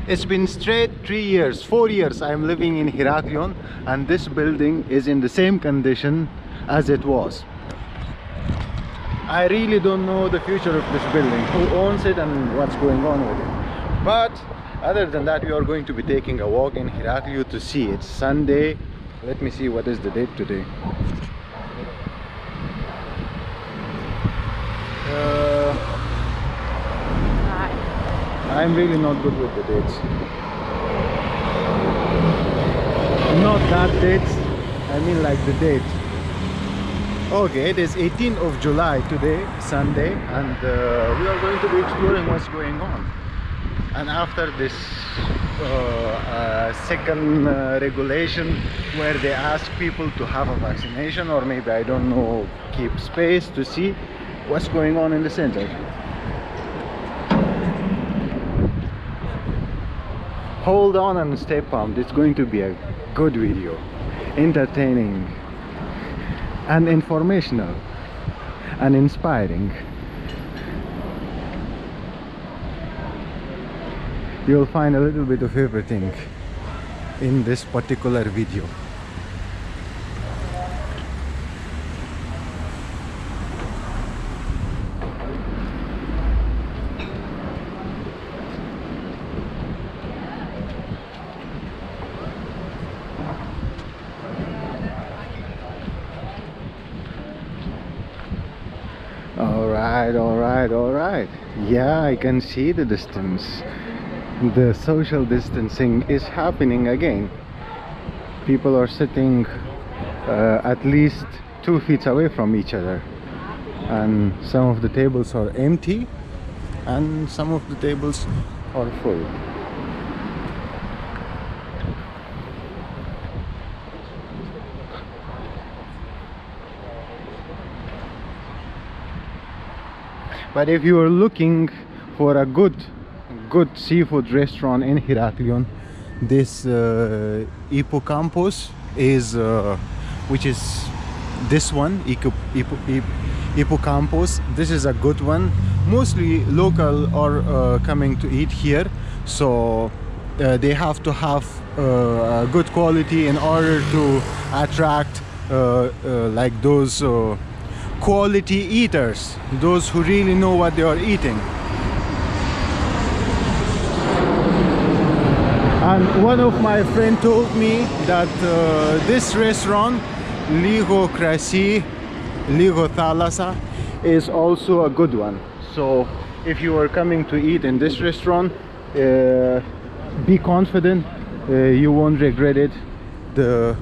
It's been straight 3 years, 4 years I'm living in Heraklion, and this building is in the same condition as it was. I really don't know the future of this building, who owns it and what's going on with it. But other than that, we are going to be taking a walk in Heraklion to see. It's Sunday. Let me see what is the date today. I'm really not good with the dates. Not that dates, I mean like the date. Okay, it is 18th of July today, Sunday, and we are going to be exploring what's going on. And after this second regulation where they ask people to have a vaccination, or maybe, I don't know, keep space to see what's going on in the center. Hold on and stay pumped. It's going to be a good video, entertaining and informational and inspiring. You'll find a little bit of everything in this particular video. All right. Yeah, I can see the distance. The social distancing is happening again. People are sitting at least 2 feet away from each other, and some of the tables are empty and some of the tables are full. But if you are looking for a good seafood restaurant in Heraklion, this Hippocampus is which is this one, Hippocampus. This is a good one. Mostly local are coming to eat here, so they have to have good quality in order to attract like those quality eaters, those who really know what they are eating. And one of my friends told me that this restaurant, Ligo Crasi, Ligo Thalassa, is also a good one. So if you are coming to eat in this restaurant, be confident, you won't regret it. The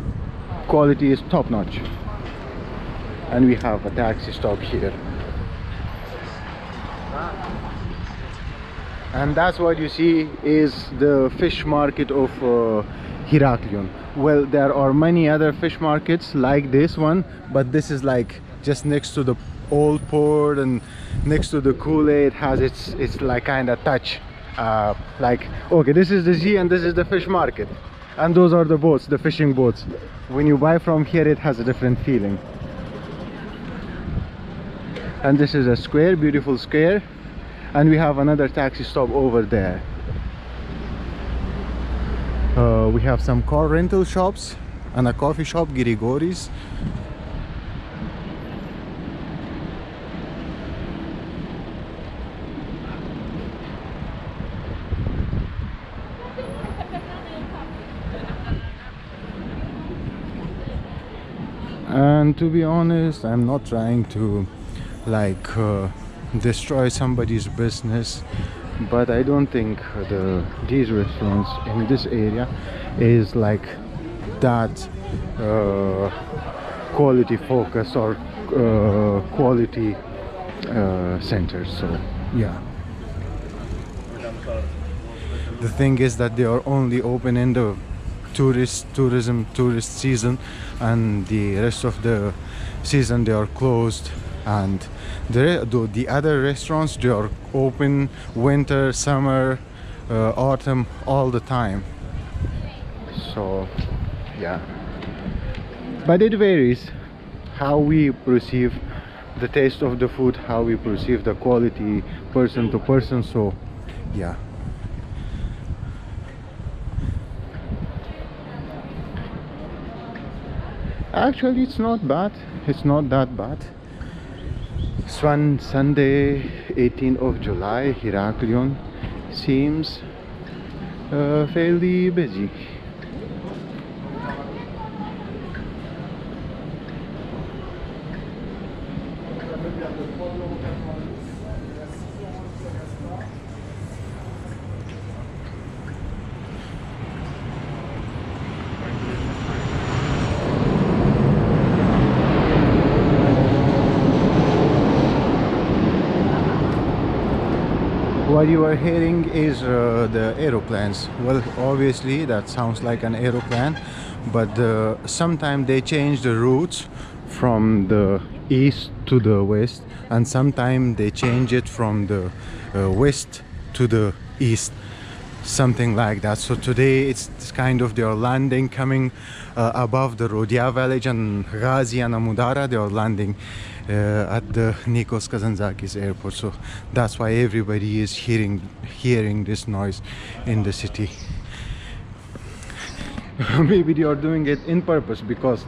quality is top-notch. And we have a taxi stop here, and that's what you see is the fish market of Heraklion. Well, there are many other fish markets like this one, but this is like just next to the old port and next to the Kool-Aid. It has its like kind of touch, like, okay, this is the sea and this is the fish market, and those are the boats, the fishing boats. When you buy from here, it has a different feeling. And this is a square, beautiful square, and we have another taxi stop over there. We have some car rental shops and a coffee shop, Girigori's. And to be honest, I'm not trying to like destroy somebody's business, but I don't think these restaurants in this area is like that quality focus or quality center. So yeah, the thing is that they are only open in the tourist season, and the rest of the season they are closed. And the other restaurants, they are open winter, summer, autumn, all the time. So yeah, but it varies how we perceive the taste of the food, how we perceive the quality person to person. So yeah, Actually, it's not bad. It's not that bad. It's one Sunday, 18th of July. Heraklion seems fairly busy. What you are hearing is the aeroplanes. Well, obviously that sounds like an aeroplane, but sometimes they change the routes from the east to the west, and sometimes they change it from the west to the east, something like that. So today it's kind of, they are landing coming above the Rodia village and Ghazi and Amudara. They are landing at the Nikos Kazantzakis airport, so that's why everybody is hearing this noise in the city. Maybe they are doing it in purpose, because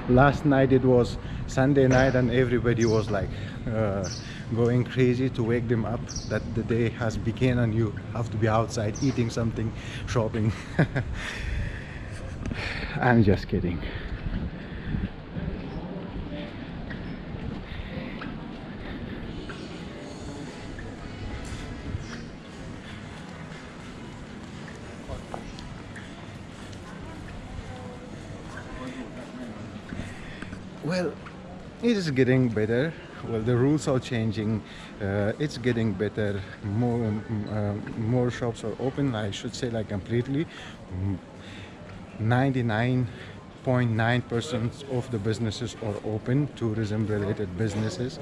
last night it was Sunday night and everybody was like going crazy to wake them up that the day has begun and you have to be outside eating something, shopping. I'm just kidding. Well, it is getting better. Well, the rules are changing. It's getting better. More shops are open. I should say, like, completely. 99.9% of the businesses are open, tourism-related businesses.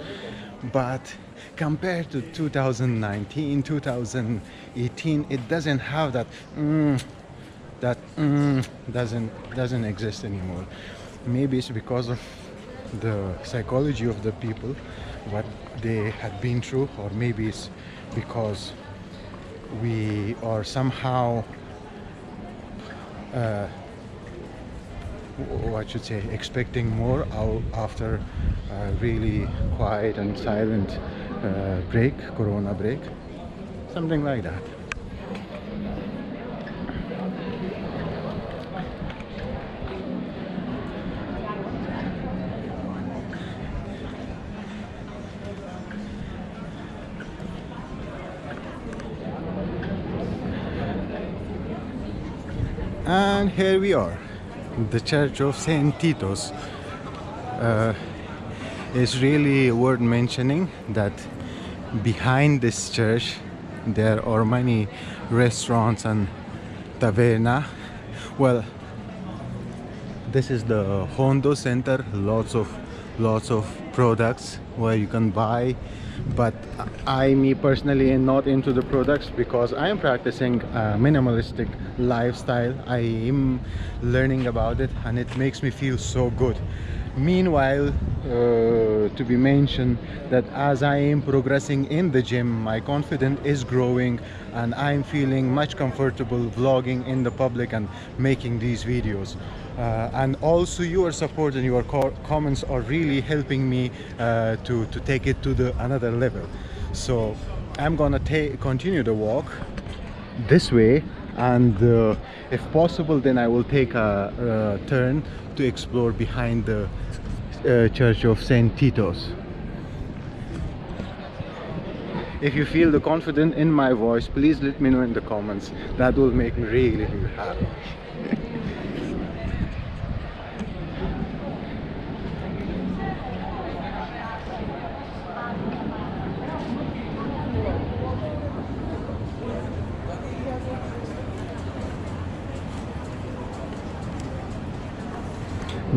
But compared to 2019, 2018, it doesn't have that. Doesn't exist anymore. Maybe it's because of the psychology of the people, what they had been through, or maybe it's because we are somehow what should say, expecting more after a really quiet and silent corona break, something like that. And here we are, the Church of Saint Titus. It's really worth mentioning that behind this church there are many restaurants and taverna. Well, this is the Hondo Center, lots of products where you can buy, but me personally am not into the products because I am practicing a minimalistic lifestyle. I am learning about it and it makes me feel so good. Meanwhile, to be mentioned that as I am progressing in the gym, my confidence is growing and I'm feeling much comfortable vlogging in the public and making these videos. And also your support and your comments are really helping me to take it to another level. So I'm gonna continue the walk this way, and if possible then I will take a turn to explore behind the Church of Saint Titus. If you feel the confidence in my voice, please let me know in the comments. That will make me really happy.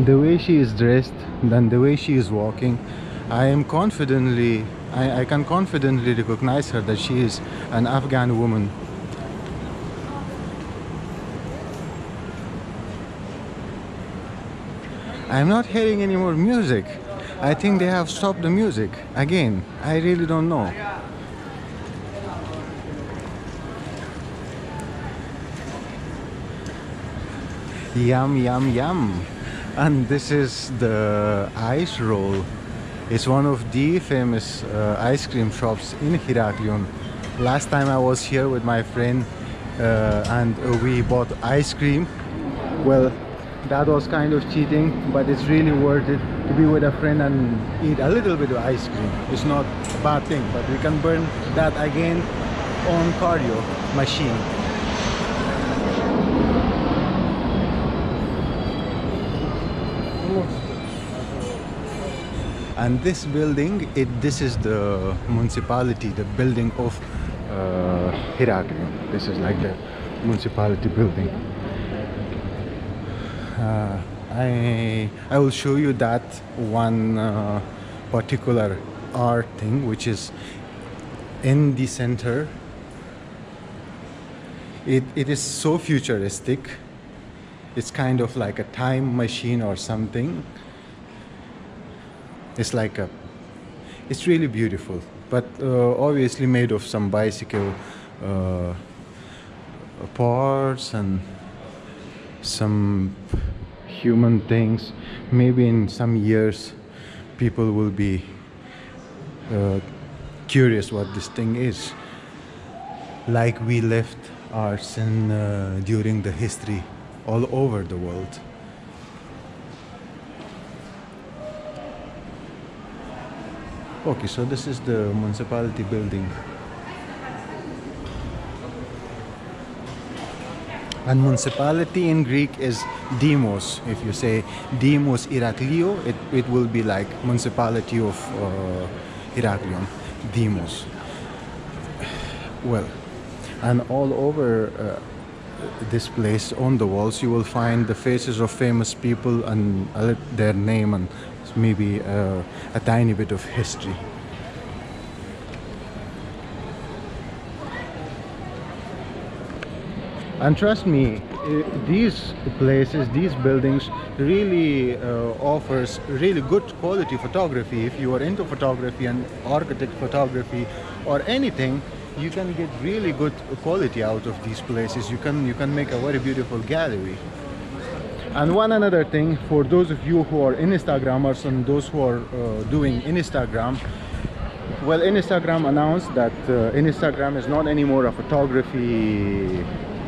The way she is dressed and the way she is walking, I can confidently recognize her that she is an Afghan woman. I'm not hearing any more music. I think they have stopped the music again. I really don't know. Yum, yum, yum. And this is the ice roll. It's one of the famous ice cream shops in Heraklion. Last time I was here with my friend and we bought ice cream. Well, that was kind of cheating, but it's really worth it to be with a friend and eat a little bit of ice cream. It's not a bad thing, but we can burn that again on cardio machine. And this building, this is the municipality, the building of Heraklion. This is like the municipality building. I will show you that one particular art thing, which is in the center. It is so futuristic. It's kind of like a time machine or something. It's really beautiful, but obviously made of some bicycle parts and some human things. Maybe in some years people will be curious what this thing is. Like we left arts during the history all over the world. Okay, so this is the municipality building. And municipality in Greek is demos. If you say demos Heraklio, it will be like municipality of Heraklion, demos. Well, and all over this place on the walls you will find the faces of famous people and their name and maybe a tiny bit of history. And trust me, these places, these buildings really offers really good quality photography. If you are into photography and architect photography or anything, you can get really good quality out of these places. You can make a very beautiful gallery. And one another thing, for those of you who are Instagrammers and those who are doing Instagram, well, Instagram announced that Instagram is not anymore a photography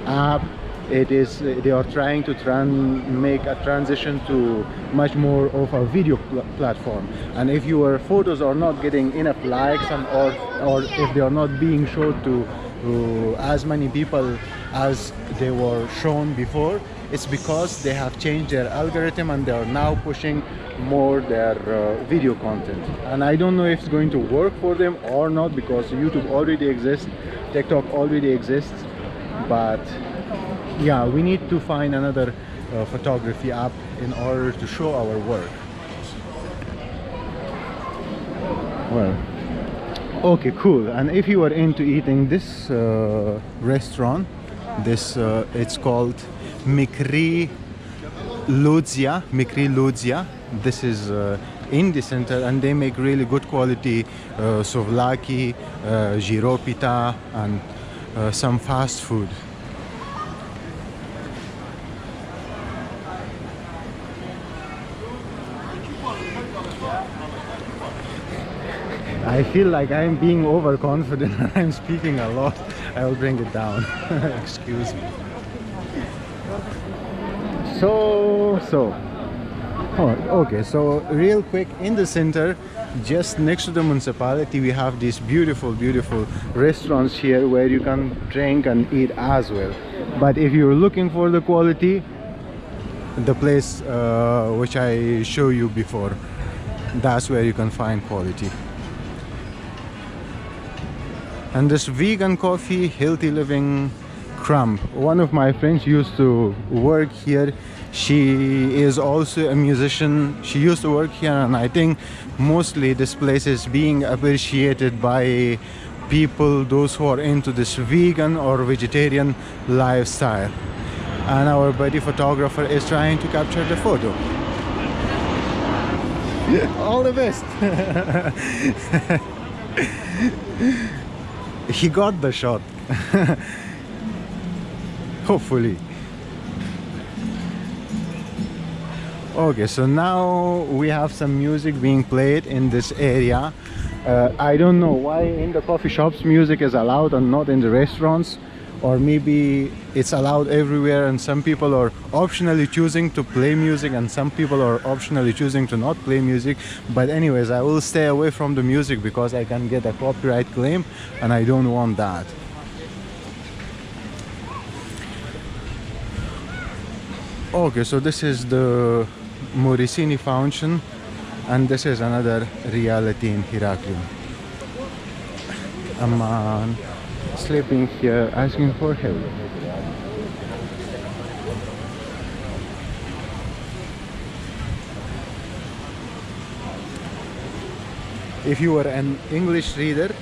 app. They are trying to make a transition to much more of a video platform. And if your photos are not getting enough likes or if they are not being showed to as many people as they were shown before, it's because they have changed their algorithm and they are now pushing more their video content. And I don't know if it's going to work for them or not, because YouTube already exists, TikTok already exists. But yeah, we need to find another photography app in order to show our work. Well, okay, cool. And if you are into eating, this restaurant, it's called Mikri Ludzia. This is in the center, and they make really good quality souvlaki, giropita, and some fast food. I feel like I'm being overconfident and I'm speaking a lot. I will bring it down. Excuse me. Okay, so real quick, in the center, just next to the municipality, we have these beautiful restaurants here where you can drink and eat as well. But if you're looking for the quality, the place which I show you before, that's where you can find quality. And this vegan coffee, healthy living crumb. One of my friends used to work here. She is also a musician. She used to work here, and I think mostly this place is being appreciated by people, those who are into this vegan or vegetarian lifestyle. And our buddy photographer is trying to capture the photo. All the best. He got the shot. Hopefully. Okay, so now we have some music being played in this area. I don't know why in the coffee shops music is allowed and not in the restaurants, or maybe it's allowed everywhere and some people are optionally choosing to play music and some people are optionally choosing to not play music. But anyways, I will stay away from the music because I can get a copyright claim and I don't want that. Okay, so this is the Moricini Fountain, and this is another reality in Heraklion. A man sleeping here asking for help. If you are an English reader,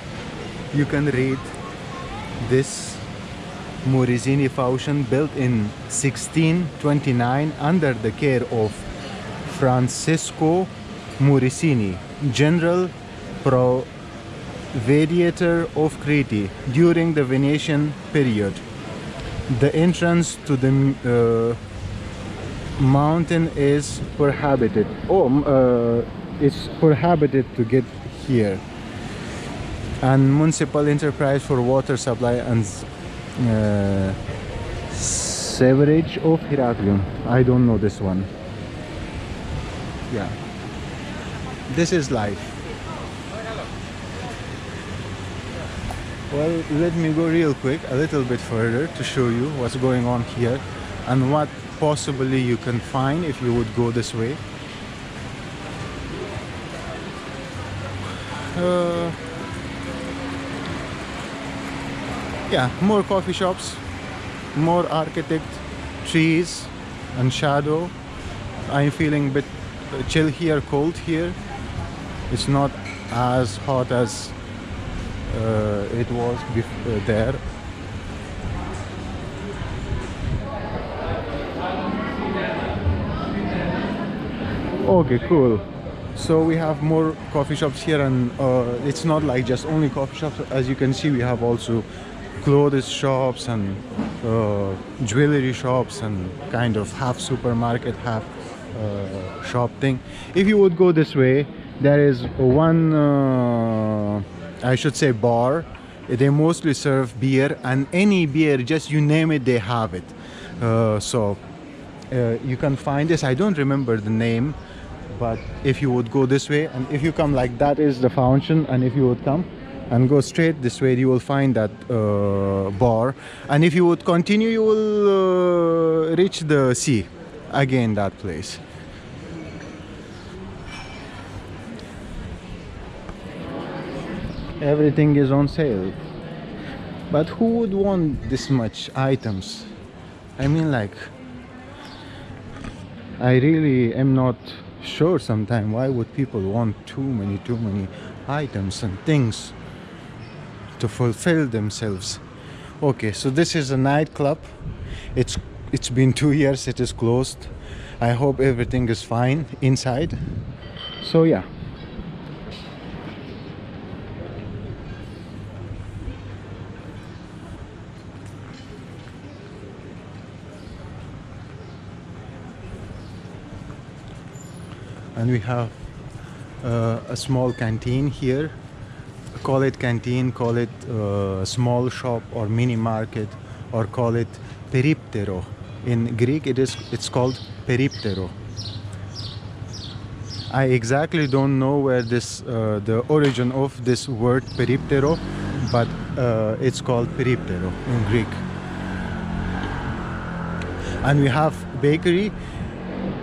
you can read this Moricini Fountain, built in 1629 under the care of Francesco Moricini, General Provediator of Crete during the Venetian period. The entrance to the mountain is prohibited. It's prohibited to get here. And municipal enterprise for water supply and sewerage of Heraklion. I don't know this one. Yeah, this is life. Well, let me go real quick a little bit further to show you what's going on here and what possibly you can find if you would go this way. Yeah, more coffee shops, more architect, trees and shadow. I'm feeling a bit chill here, cold here. It's not as hot as it was there. Okay, cool. So we have more coffee shops here, and it's not like just only coffee shops. As you can see, we have also clothes shops and jewelry shops and kind of half supermarket, half shop thing. If you would go this way, there is one I should say bar. They mostly serve beer, and any beer, just you name it, they have it. So you can find this. I don't remember the name, but if you would go this way, and if you come like that is the fountain, and if you would come and go straight this way, you will find that bar, and if you would continue, you will reach the sea again, that place. Everything is on sale, but who would want this much items? I mean, like, I really am not sure sometimes why would people want too many items and things to fulfill themselves. Okay, so this is a nightclub. It's been 2 years it is closed. I hope everything is fine inside. So yeah, and we have a small canteen here. Call it canteen, call it small shop or mini market, or call it periptero. In Greek it's called periptero. I exactly don't know where this the origin of this word periptero, but it's called periptero in Greek. And we have bakery.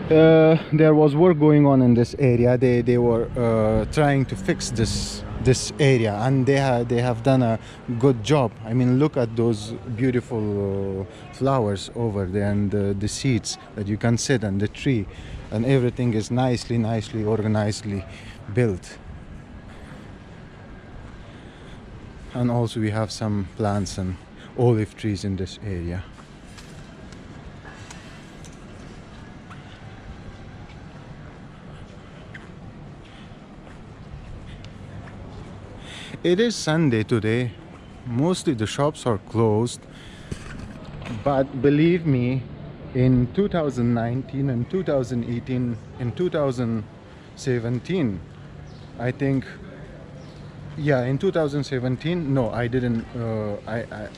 There was work going on in this area. They were trying to fix this area, and they have done a good job. I mean, look at those beautiful flowers over there, and the seats that you can sit, and the tree, and everything is nicely organizedly built. And also we have some plants and olive trees in this area. It is Sunday today. Mostly the shops are closed, but believe me, in 2019 and 2018, in 2017, I think. Yeah, in 2017. No, I didn't. I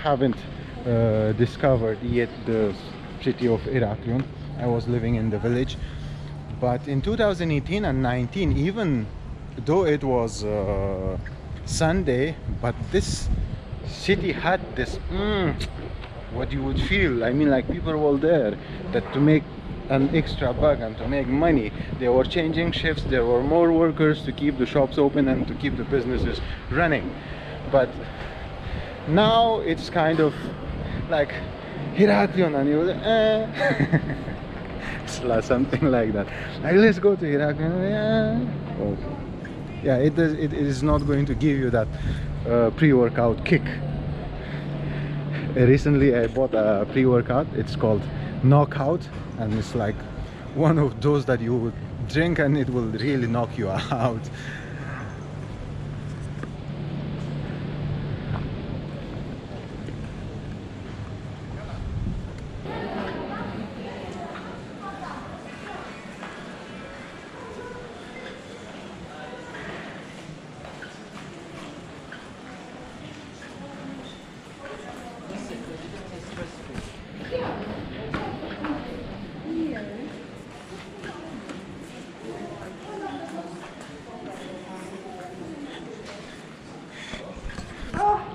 haven't discovered yet the city of Heraklion. I was living in the village, but in 2018 and 19, even though it was Sunday, but this city had this what you would feel. I mean, like, people were there that to make an extra buck and to make money, they were changing shifts. There were more workers to keep the shops open and to keep the businesses running. But now it's kind of like Heraklion, and you it's like something like that. Like, let's go to Heraklion. Oh. Yeah, it is not going to give you that pre-workout kick. Recently I bought a pre-workout. It's called Knockout, and it's like one of those that you would drink and it will really knock you out.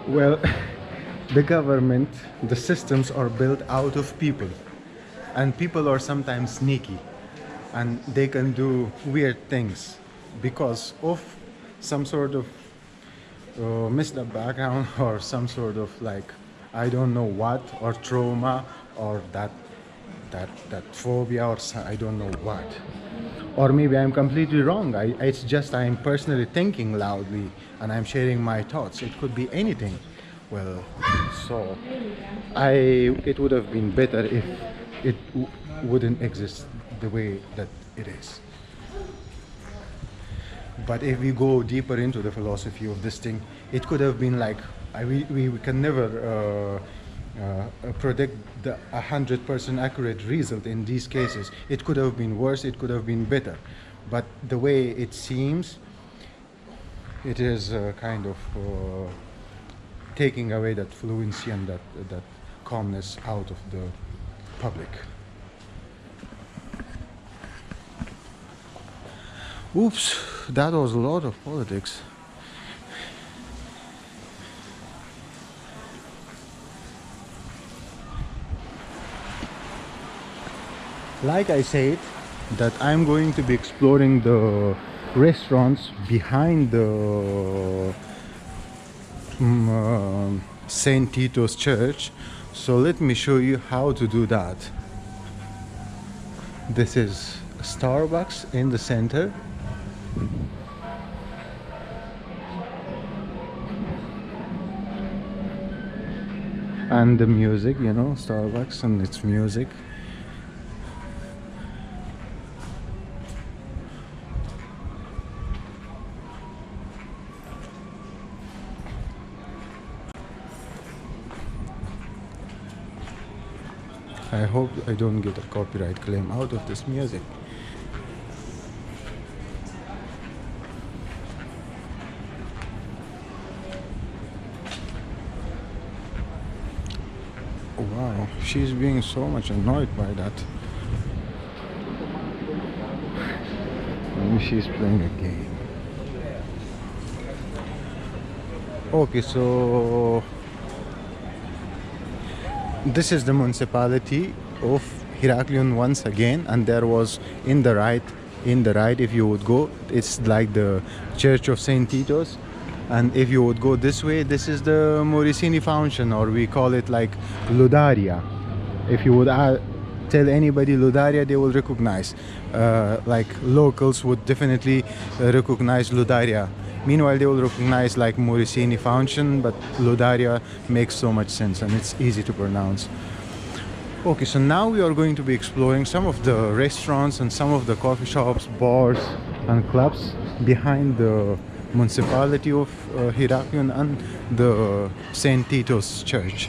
Well, the government, the systems are built out of people, and people are sometimes sneaky, and they can do weird things because of some sort of messed up background, or some sort of, like, I don't know what, or trauma, or that phobia, or I don't know what. Or maybe I'm completely wrong. It's just I'm personally thinking loudly and I'm sharing my thoughts. It could be anything. Well, so it would have been better if it wouldn't exist the way that it is. But if we go deeper into the philosophy of this thing, it could have been like, we can never predict the 100% accurate result in these cases. It could have been worse, it could have been better, but the way it seems, it is kind of taking away that fluency and that calmness out of the public. Oops, that was a lot of politics. Like I said, that I'm going to be exploring the restaurants behind the St. Titus church. So let me show you how to do that. This is Starbucks in the center. And the music, you know, Starbucks and its music. I hope I don't get a copyright claim out of this music. Wow, she's being so much annoyed by that. Maybe she's playing a game. Okay, so this is the municipality of Heraklion once again, and there was in the right if you would go, it's like the church of St. Titus, and if you would go this way, this is the Moricini fountain, or we call it like Ludaria. If you would tell anybody Ludaria, they will recognize, like locals would definitely recognize Ludaria. Meanwhile, they will recognize like Moricini fountain, but Ludaria makes so much sense and it's easy to pronounce. Okay, so now we are going to be exploring some of the restaurants and some of the coffee shops, bars and clubs behind the municipality of Heraklion and the St. Titus church.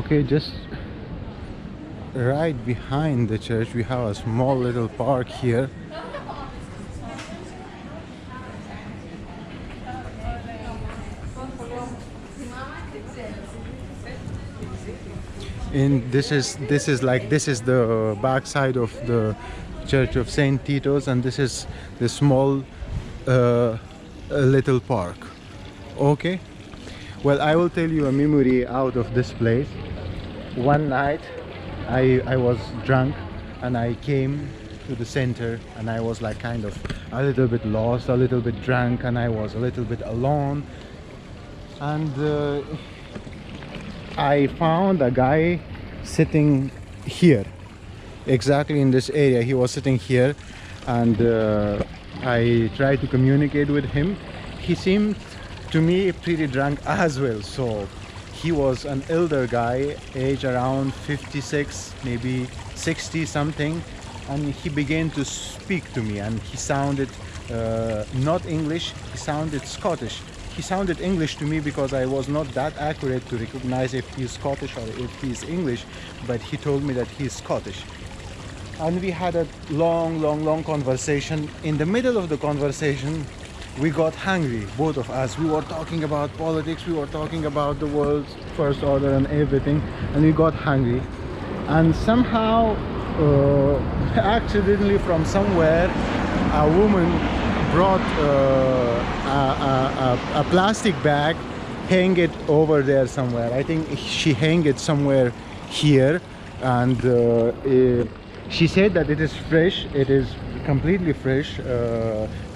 Okay, just right behind the church we have a small little park here. In this is the backside of the church of Saint Titus, and this is the small little park. Okay, well, I will tell you a memory out of this place. One night I was drunk and I came to the center, and I was like kind of a little bit lost, a little bit drunk, and I was a little bit alone, and I found a guy sitting here, exactly in this area. He was sitting here, and I tried to communicate with him. He seemed to me pretty drunk as well. So he was an elder guy, age around 56, maybe 60 something, and he began to speak to me, and he sounded not English, he sounded Scottish. He sounded English to me because I was not that accurate to recognize if he's Scottish or if he's English, but he told me that he's Scottish. And we had a long conversation. In the middle of the conversation, we got hungry, both of us. We were talking about politics, we were talking about the world's first order and everything, and we got hungry. And somehow, accidentally from somewhere, a woman brought a plastic bag, hang it over there somewhere. I think she hang it somewhere here, and she said that it is fresh, it is completely fresh.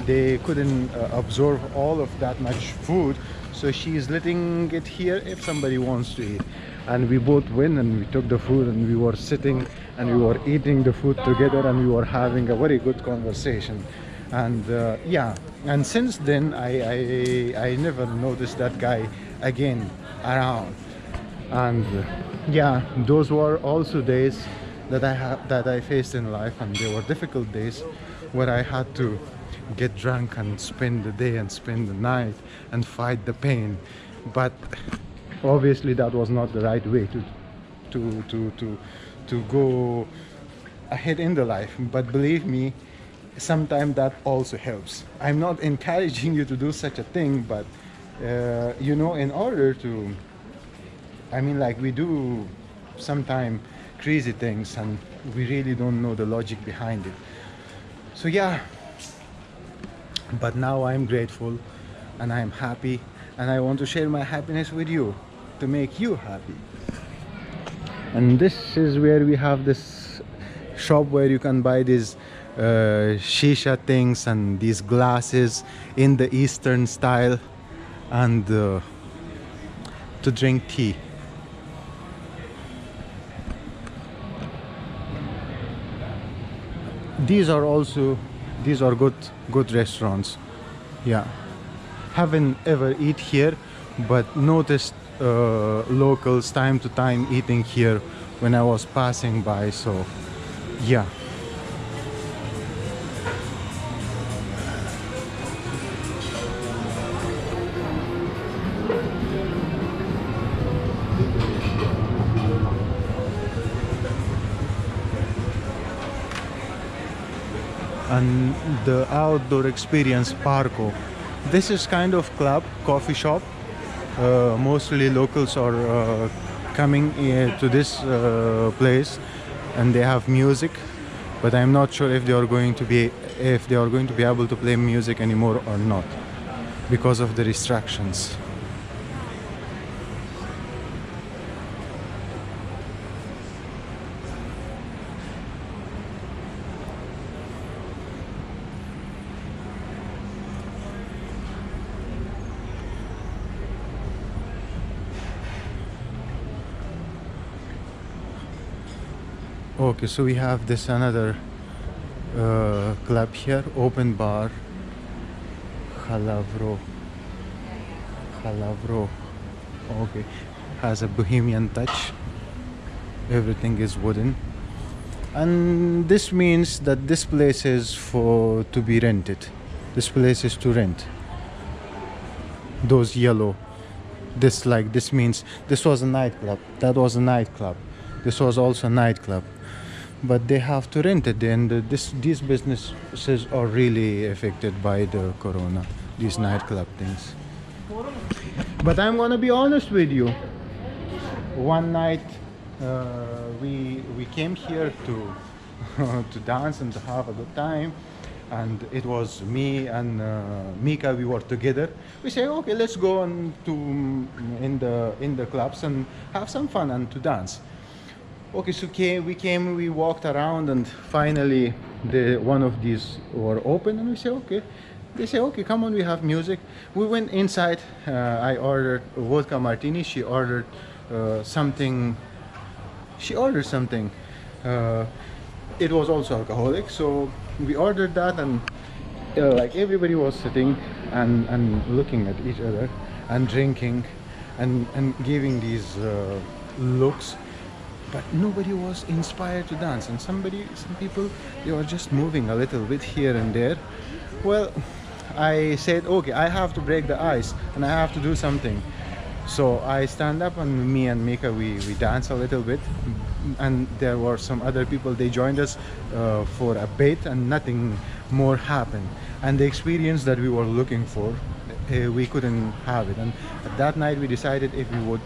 They couldn't absorb all of that much food, so she is letting it here if somebody wants to eat. And we both went and we took the food, and we were sitting and we were eating the food together, and we were having a very good conversation. And yeah, and since then I never noticed that guy again around. And yeah, those were also days that I faced in life, and they were difficult days where I had to get drunk and spend the day and spend the night and fight the pain. But obviously that was not the right way to go ahead in the life. But believe me, sometimes that also helps. I'm not encouraging you to do such a thing, but you know, in order to, I mean, like, we do sometimes crazy things and we really don't know the logic behind it. So yeah, but now I'm grateful and I'm happy, and I want to share my happiness with you to make you happy. And this is where we have this shop where you can buy these shisha things and these glasses in the Eastern style, and to drink tea. These are good restaurants. Yeah, haven't ever eat here, but noticed locals time to time eating here when I was passing by. So yeah. And the outdoor experience Parco. This is kind of club, coffee shop. Mostly locals are coming to this place, and they have music. But I'm not sure if they are going to be able to play music anymore or not, because of the restrictions. Okay, so we have this another club here, open bar, Halavro. Okay, has a bohemian touch. Everything is wooden, and this means that this place is to be rented. This place is to rent. Those yellow This means this was a nightclub, that was a nightclub, this was also a nightclub, but they have to rent it, and these businesses are really affected by the corona, these nightclub things. But I'm gonna be honest with you. One night we came here to to dance and to have a good time, and it was me and Mika. We were together. We say, okay, let's go on to in the clubs and have some fun and to dance. Okay, so we walked around, and finally the one of these were open, and we say, okay. They say, okay, come on, we have music. We went inside. I ordered a vodka martini. She ordered something. She ordered something. It was also alcoholic, so we ordered that, and like everybody was sitting and looking at each other and drinking and giving these looks, but nobody was inspired to dance. And some people, they were just moving a little bit here and there. Well, I said, okay, I have to break the ice and I have to do something. So I stand up, and me and Mika, we dance a little bit, and there were some other people. They joined us for a bit, and nothing more happened. And the experience that we were looking for, we couldn't have it. And that night we decided if we would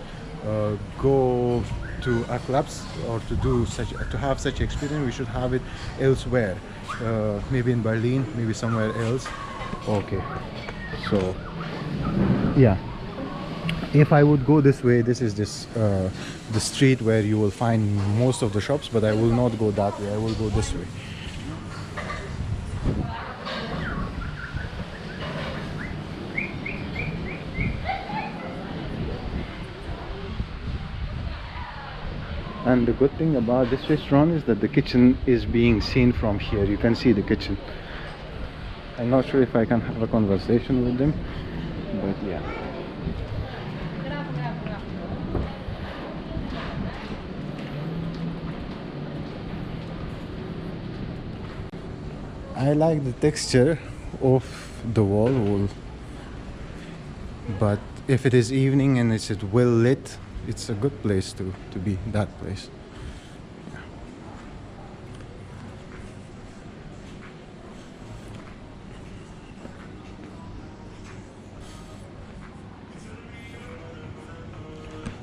go to a clubs or to have such experience, we should have it elsewhere, maybe in Berlin, maybe somewhere else. Okay, so yeah, if I would go this way, this is the street where you will find most of the shops, but I will not go that way. I will go this way. And the good thing about this restaurant is that the kitchen is being seen from here. You can see the kitchen. I'm not sure if I can have a conversation with them, but yeah. I like the texture of the wall, but if it is evening and it's well lit, it's a good place to be, that place.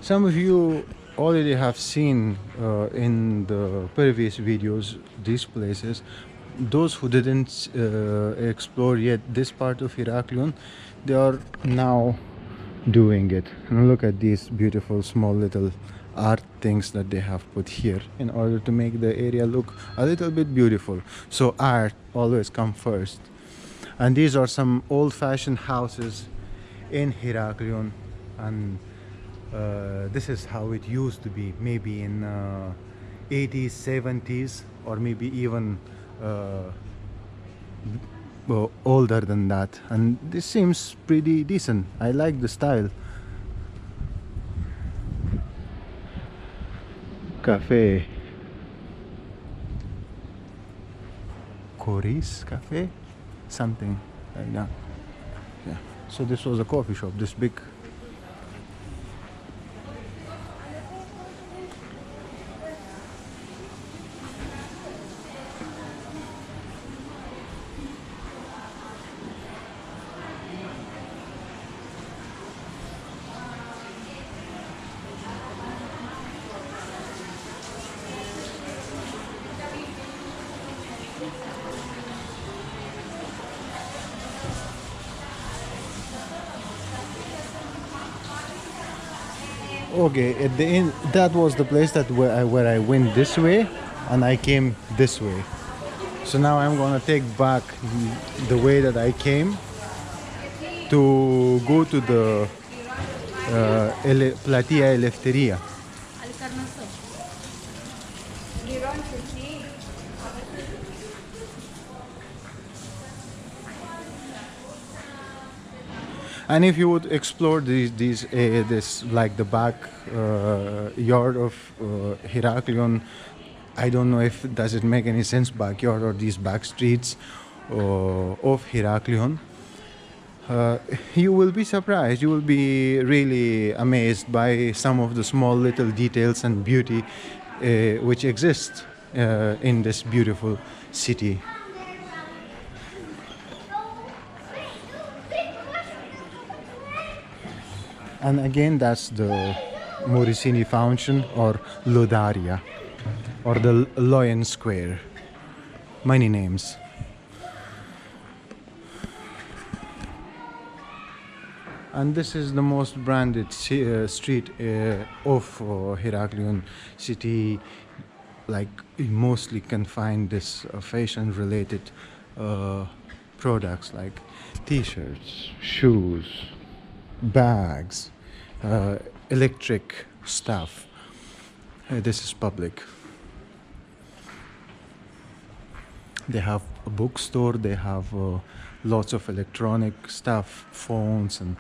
Some of you already have seen in the previous videos these places. Those who didn't explore yet this part of Heraklion, they are now doing it. And look at these beautiful small little art things that they have put here in order to make the area look a little bit beautiful. So art always comes first. And these are some old-fashioned houses in Heraklion, and this is how it used to be, maybe in 80s, 70s, or maybe even older than that. And this seems pretty decent. I like the style. Cafe. Coris Cafe? Something like that. Yeah. So this was a coffee shop, this big. Okay, at the end, that was the place where I went this way and I came this way. So now I'm gonna take back the way that I came to go to the Platia Eleftheria. And if you would explore this like the back yard of Heraklion, I don't know if does it make any sense, backyard or these back streets of Heraklion. uh, you will be surprised, you will be really amazed by some of the small little details and beauty which exist in this beautiful city. And again, that's the Morosini Fountain, or Lodaria, or the Lion Square. Many names. And this is the most branded street of Heraklion city. Like, you mostly can find this fashion related products like t-shirts, shoes, bags, electric stuff. This is public. They have a bookstore, they have lots of electronic stuff, phones and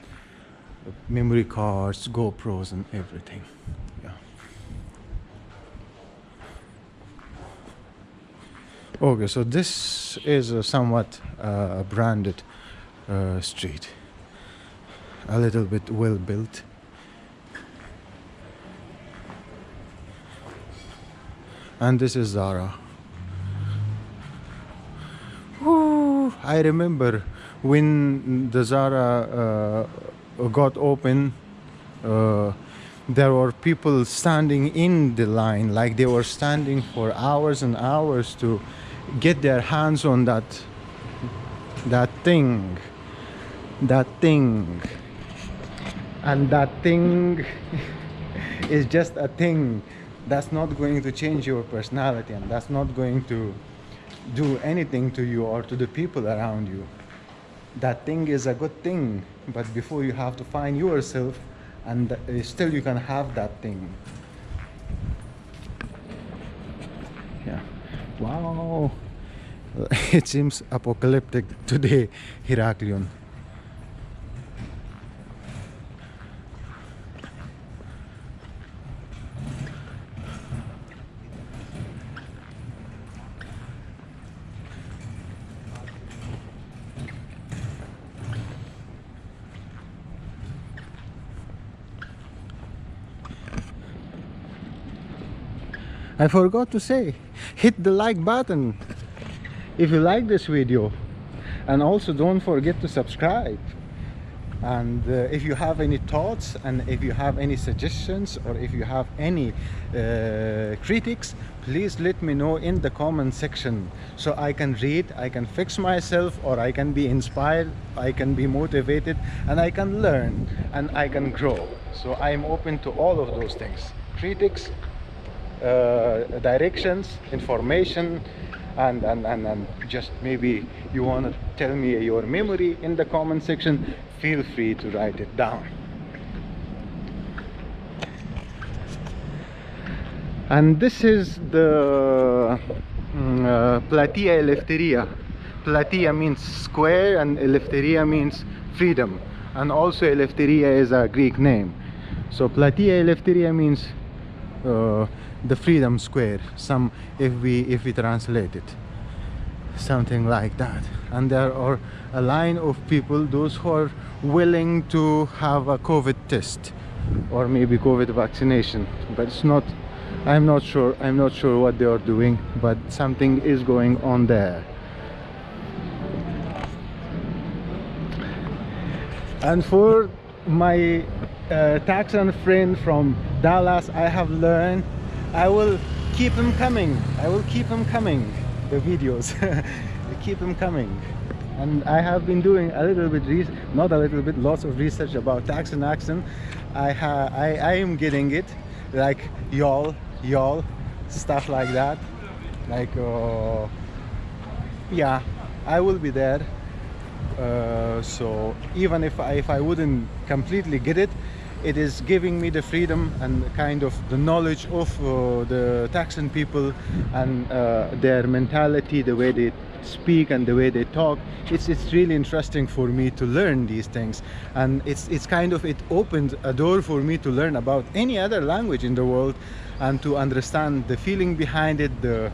memory cards, GoPros and everything. Yeah. Okay, so this is a somewhat branded street. A little bit well built. And this is Zara. Woo! I remember when the Zara got open, there were people standing in the line, like they were standing for hours and hours to get their hands on that thing. And that thing is just a thing. That's not going to change your personality, and that's not going to do anything to you or to the people around you. That thing is a good thing, but before you have to find yourself, and still you can have that thing. Yeah. Wow. It seems apocalyptic today, Heraklion. I forgot to say, hit the like button if you like this video, and also don't forget to subscribe. And if you have any thoughts, and if you have any suggestions, or if you have any critics, please let me know in the comment section, so I can read, I can fix myself, or I can be inspired, I can be motivated, and I can learn, and I can grow. So I'm open to all of those things: critics, directions, information, and just maybe you want to tell me your memory in the comment section. Feel free to write it down. And this is the Platia Eleftheria. Platia means square, and Eleftheria means freedom, and also Eleftheria is a Greek name. So Platia Eleftheria means the freedom square, if we translate it, something like that. And there are a line of people, those who are willing to have a COVID test or maybe COVID vaccination, but it's not, I'm not sure what they are doing, but something is going on there. And for my Texan friend from Dallas, I have learned I will keep them coming. The videos. Keep them coming. And I have been doing a little bit, not a little bit, lots of research about Texan accent. I am getting it, like y'all, stuff like that. Like yeah, I will be there. So even if I wouldn't completely get it, it is giving me the freedom and kind of the knowledge of the Texan people and their mentality, the way they speak and the way they talk. It's really interesting for me to learn these things, and it's kind of, it opened a door for me to learn about any other language in the world and to understand the feeling behind it, the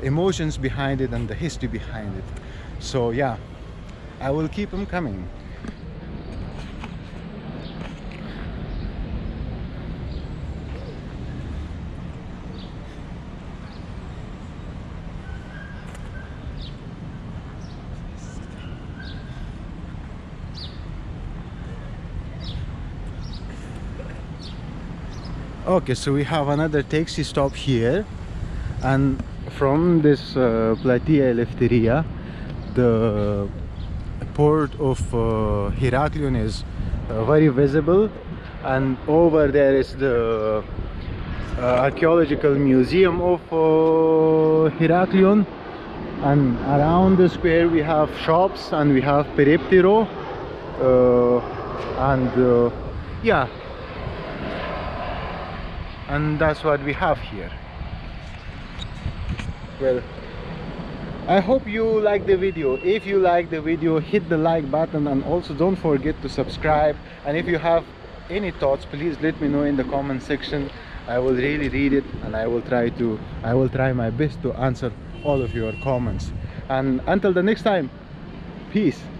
emotions behind it, and the history behind it. So yeah, I will keep them coming. Okay, so we have another taxi stop here, and from this Platia Eleftheria, the port of Heraklion is very visible, and over there is the archaeological museum of Heraklion, and around the square we have shops and we have Periptero, yeah, and that's what we have here. Well, I hope you like the video. If you like the video, hit the like button, and also don't forget to subscribe. And if you have any thoughts, please let me know in the comment section. I will really read it, and I will try my best to answer all of your comments. And until the next time, peace.